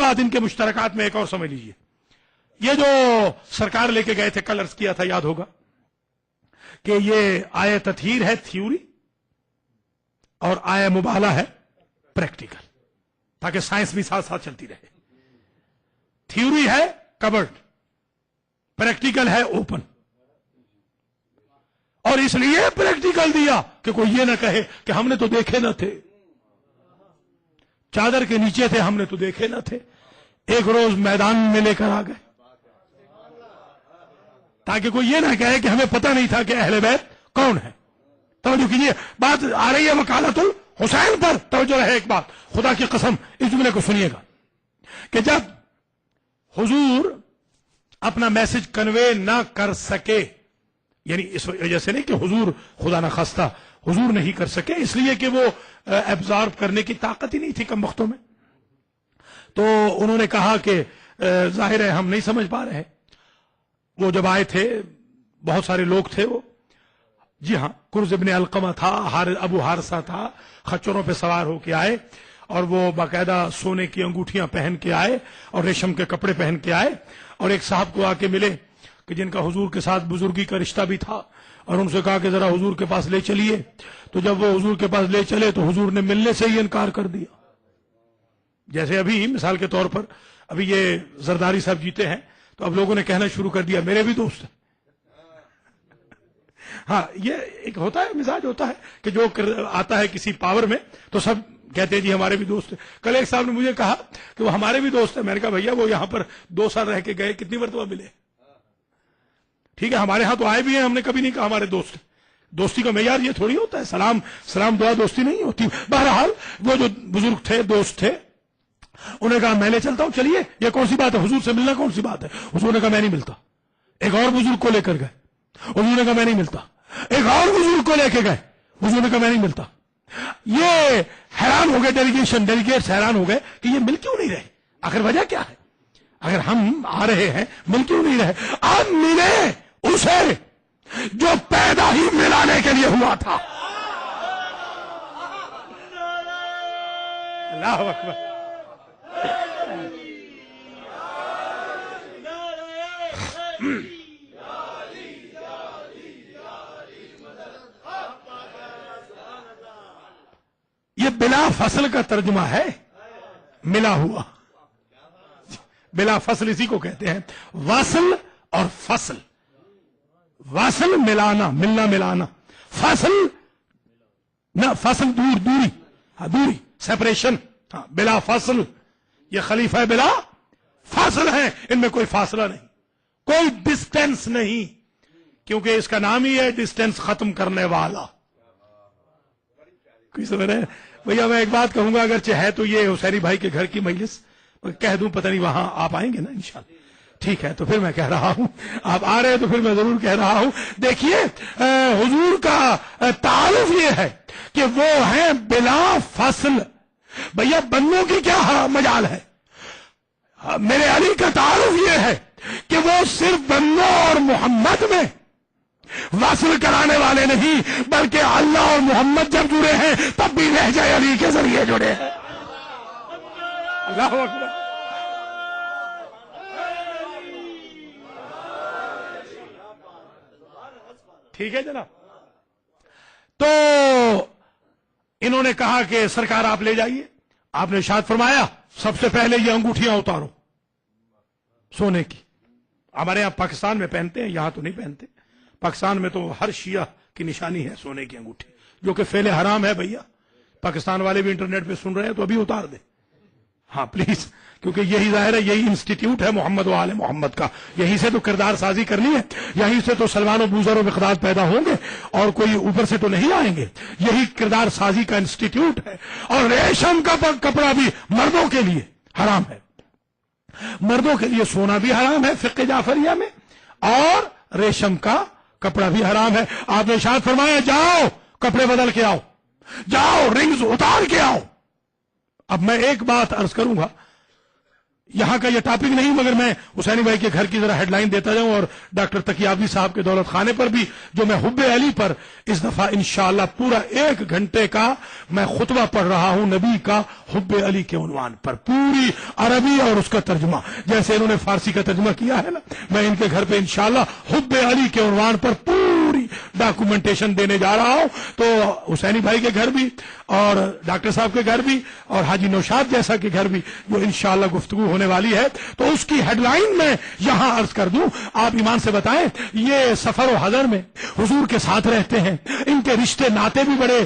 बात इनके मुश्तरकात में एक और समझ लीजिए, ये जो सरकार लेके गए थे, कल अर्ज किया था, याद होगा कि ये आया तथहीर है थ्योरी और आया मुबाला है प्रैक्टिकल, ताकि साइंस भी साथ साथ चलती रहे। थ्योरी है कवर्ड, प्रैक्टिकल है ओपन। और इसलिए प्रैक्टिकल दिया कि कोई ये ना कहे कि हमने तो देखे न थे, चादर के नीचे थे, हमने तो देखे न थे। एक रोज मैदान में लेकर आ गए, ताकि कोई ये ना कहे कि हमें पता नहीं था कि अहले बैत कौन है। तवज्जो कीजिए, बात आ रही है वकालतुल हुसैन पर। तवज्जो रहे, एक बात खुदा की कसम, इस जुमले को सुनिएगा कि जब हुजूर अपना मैसेज कन्वे ना कर सके, यानी इस वजह से नहीं कि हुजूर खुदा ना खास्ता हुजूर नहीं कर सके, इसलिए कि वो एब्जॉर्ब करने की ताकत ही नहीं थी कम वक्तों में, तो उन्होंने कहा कि जाहिर है हम नहीं समझ पा रहे हैं। वो जब आए थे, बहुत सारे लोग थे, वो जी हाँ, कुर्ज इब्न अलकमा था, अबू हारसा था, खच्चरों पे सवार होके आए और वो बाकायदा सोने की अंगूठियां पहन के आए और रेशम के कपड़े पहन के आए और एक साहब को आके मिले कि जिनका हुजूर के साथ बुजुर्गी का रिश्ता भी था, और उनसे कहा कि जरा हुजूर के पास ले चलिए। तो जब वो हुजूर के पास ले चले तो हुजूर ने मिलने से ही इनकार कर दिया। जैसे अभी मिसाल के तौर पर अभी ये जरदारी साहब जीते हैं, तो अब लोगों ने कहना शुरू कर दिया मेरे भी दोस्त हैं। हाँ, ये एक होता है, मिजाज होता है कि जो आता है किसी पावर में तो सब कहते हैं जी हमारे भी दोस्त हैं। कल एक साहब ने मुझे कहा कि वो हमारे भी दोस्त हैं। मैंने कहा भैया वो यहां पर 2 साल रह के गए, कितनी मरतबा मिले? ठीक है, हमारे यहां तो आए भी हैं, हमने कभी नहीं कहा हमारे दोस्त। दोस्ती का मेयार ये थोड़ी होता है, सलाम सलाम दुआ दोस्ती नहीं होती। बहरहाल वो जो बुजुर्ग थे, दोस्त थे, उन्होंने कहा मैं ले चलता हूं, चलिए। ये कौन सी बात है, हुजूर से मिलना कौन सी बात है? हुजूर ने कहा मैं नहीं मिलता। एक और बुजुर्ग को लेकर गए, हुजूर ने कहा मैं नहीं मिलता। एक और बुजुर्ग को लेकर गए, हुजूर ने कहा मैं नहीं मिलता। ये हैरान हो गए, डेलीगेट्स हैरान हो गए कि ये मिल क्यों नहीं रहे, आखिर वजह क्या है? अगर हम आ रहे हैं, मिल क्यों नहीं रहे? अब मिले उसे जो पैदा ही मिलाने के लिए हुआ था। अल्लाह अकबर। ये बिला फसल का तर्जुमा है, मिला हुआ। बिला फसल इसी को कहते हैं, वसल और फसल। वसल मिलाना, मिलना मिलाना, फसल ना, फसल दूर, दूरी, हाँ दूरी, सेपरेशन। हाँ, बिला फसल, ये खलीफा है बिला फासल है, इनमें कोई फासला नहीं, कोई डिस्टेंस नहीं, क्योंकि इसका नाम ही है डिस्टेंस खत्म करने वाला। कोई समझ रहे हैं? भैया मैं एक बात कहूंगा, अगर है तो ये हुसैनी भाई के घर की मजलिस कह दूं, पता नहीं वहां आप आएंगे ना इंशाल्लाह। ठीक है, तो फिर मैं कह रहा हूं, आप आ रहे हैं तो फिर मैं जरूर कह रहा हूं। देखिए हुजूर का तारुफ ये है कि वो है बिला फसल। भैया बन्नों की क्या मजाल है? मेरे अली का तारुफ ये है कि वो सिर्फ बन्नों और मोहम्मद में वसल कराने वाले नहीं, बल्कि अल्लाह और मोहम्मद जब जुड़े हैं तब भी लहजा अली के जरिए जुड़े हैं। अल्लाह अकबर। ठीक है जनाब। तो इन्होंने कहा कि सरकार आप ले जाइए। आपने इरशाद फरमाया सबसे पहले ये अंगूठियां उतारो सोने की। हमारे यहां पाकिस्तान में पहनते हैं, यहां तो नहीं पहनते। पाकिस्तान में तो हर शिया की निशानी है सोने की अंगूठी, जो कि फेले हराम है। भैया पाकिस्तान वाले भी इंटरनेट पे सुन रहे हैं तो अभी उतार दे, हाँ प्लीज, क्योंकि यही जाहिर है, यही इंस्टीट्यूट है मोहम्मद वाले मोहम्मद का। यहीं से तो किरदार साजी करनी है, यहीं से तो सलमान और बूजर और मिक़दाद पैदा होंगे, और कोई ऊपर से तो नहीं आएंगे। यही किरदार साजी का इंस्टीट्यूट है। और रेशम का कपड़ा भी मर्दों के लिए हराम है, मर्दों के लिए सोना भी हराम है फिक़्ह जाफरिया में, और रेशम का कपड़ा भी हराम है। आपने इरशाद फरमाया जाओ कपड़े बदल के आओ, जाओ रिंग्स उतार के आओ। अब मैं एक बात अर्ज करूंगा, یہاں کا یہ ٹاپک نہیں، مگر میں حسینی بھائی کے گھر کی ذرا ہیڈ لائن دیتا جاؤں، اور ڈاکٹر تقیابی صاحب کے دولت خانے پر بھی، جو میں حب علی پر اس دفعہ انشاءاللہ پورا 1 گھنٹے کا میں خطبہ پڑھ رہا ہوں نبی کا حب علی کے عنوان پر، پوری عربی اور اس کا ترجمہ، جیسے انہوں نے فارسی کا ترجمہ کیا ہے نا، میں ان کے گھر پہ انشاءاللہ حب علی کے عنوان پر پوری ڈاکومنٹیشن دینے جا رہا ہوں۔ تو حسینی بھائی کے گھر بھی، اور ڈاکٹر صاحب کے گھر بھی، اور حاجی نوشاد جیسا کے گھر بھی، جو انشاءاللہ گفتگو ہونے والی ہے، تو اس کی ہیڈ لائن میں یہاں عرض کر دوں۔ آپ ایمان سے بتائیں، یہ سفر و حضر میں حضور کے ساتھ رہتے ہیں، ان کے رشتے ناتے بھی بڑے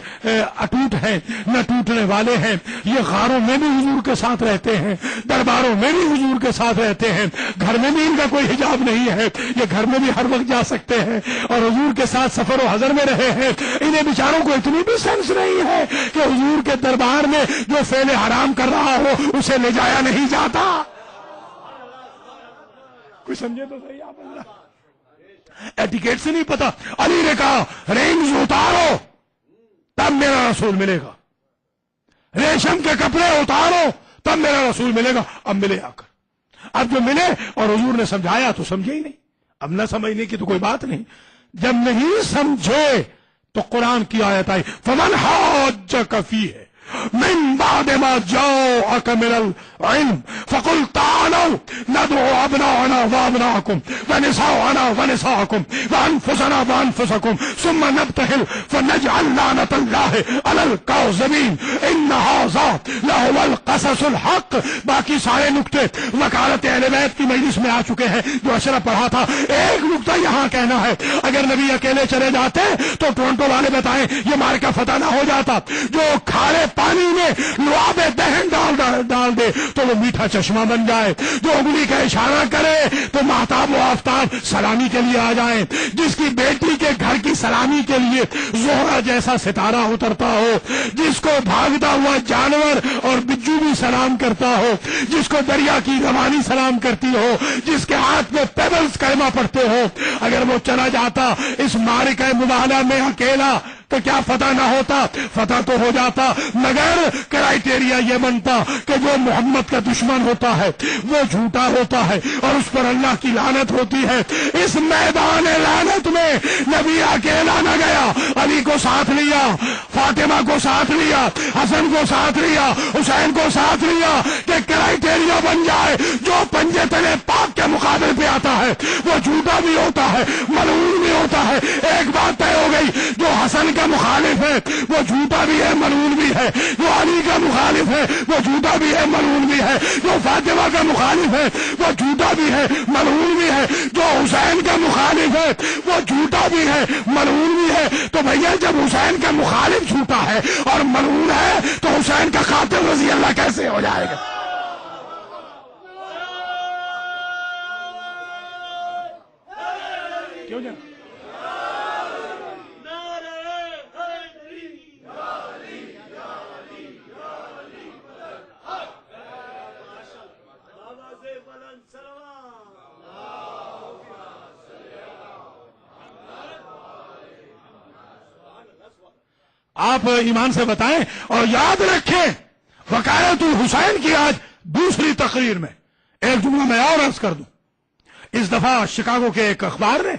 اٹوٹ ہیں، نہ ٹوٹنے والے ہیں، یہ غاروں میں بھی حضور کے ساتھ رہتے ہیں، درباروں میں بھی حضور کے ساتھ رہتے ہیں، گھر میں بھی ان کا کوئی حجاب نہیں ہے، یہ گھر میں بھی ہر وقت جا سکتے ہیں، اور حضور کے ساتھ سفر و حضر میں رہے ہیں۔ انہیں بیچاروں کو اتنی بھی سینس نہیں ہے کہ حضور کے دربار میں جو فعل حرام کر رہا ہو اسے لے جایا نہیں جاتا۔ کوئی سمجھے تو صحیح آپ اللہ، ایٹیکیٹ سے نہیں پتا۔ علی نے کہا رینگز اتارو تب میرا رسول ملے گا، ریشم کے کپڑے اتارو تب میرا رسول ملے گا۔ اب ملے آ کر، اب جو ملے اور حضور نے سمجھایا تو سمجھے ہی نہیں، اب نہ سمجھنے کی تو کوئی بات نہیں۔ جب نہیں سمجھے تو قرآن کی آیت آئی فمن حاجک فیہ من بعد ما جاءک من العلم فقل تعالوا ندعو ابناءنا وابناءکم ونساءنا ونساءکم وانفسنا وانفسکم ثم نبتہل فنجعل لعنت اللہ علی الکاذبین ان ھذا لہو القصص الحق۔ باقی سارے نکتے وکالت اہل بیت کی مجلس میں آ چکے ہیں جو اشرف پڑھا تھا۔ ایک نکتہ یہاں کہنا ہے، اگر نبی اکیلے چلے جاتے تو ٹورنٹو والے بتائیں یہ مارکا فتح نہ ہو جاتا، جو کھارے پانی میں لعاب دہن ڈال دے تو وہ میٹھا چشمہ بن جائے، جو انگلی کا اشارہ کرے تو مہتاب و آفتاب سلامی کے لیے آ جائیں، جس کی بیٹی کے گھر کی سلامی کے لیے زہرہ جیسا ستارہ اترتا ہو، جس کو بھاگتا ہوا جانور اور بجو بھی سلام کرتا ہو، جس کو دریا کی روانی سلام کرتی ہو، جس کے ہاتھ میں پیبلز کلمہ پڑھتے ہو، اگر وہ چلا جاتا اس معرکہ مباہلہ میں اکیلا تو کیا فتح نہ ہوتا؟ فتح تو ہو جاتا، مگر کرائیٹیریا یہ بنتا کہ جو محمد کا دشمن ہوتا ہے وہ جھوٹا ہوتا ہے اور اس پر اللہ کی لعنت ہوتی ہے۔ اس میدان لعنت میں نبی اکیلا نہ گیا، علی کو ساتھ لیا، فاطمہ کو ساتھ لیا، حسن کو ساتھ لیا، حسین کو ساتھ لیا، کہ کرائیٹیریا بن جائے جو پنجے تلے پاک کے مقابل پہ آتا ہے وہ جھوٹا بھی ہوتا ہے، ملعون بھی ہوتا ہے۔ ایک بات طے ہو گئی، جو حسن کا مخالف ہے وہ جھوٹا بھی ہے، ملعون بھی ہے، جو علی کا مخالف ہے وہ جھوٹا بھی ہے، ملعون بھی ہے، جو فاطمہ کا مخالف ہے وہ جھوٹا بھی ہے، ملعون بھی ہے، جو حسین کا مخالف ہے وہ جھوٹا بھی ہے، ملعون بھی ہے۔ تو بھیا جب حسین کا مخالف جھوٹا ہے اور ملعون ہے تو حسین کا قاتل رضی اللہ کیسے ہو جائے گا؟ کیوں جانا؟ آپ ایمان سے بتائیں اور یاد رکھیں، وکالت الحسین کی آج دوسری تقریر میں ایک جملہ میں اور عرض کر دوں۔ اس دفعہ شکاگو کے ایک اخبار نے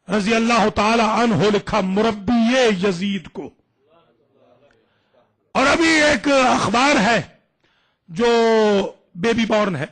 رضی اللہ تعالی عنہ لکھا مربی یزید کو، اور ابھی ایک اخبار ہے جو بیبی بورن ہے،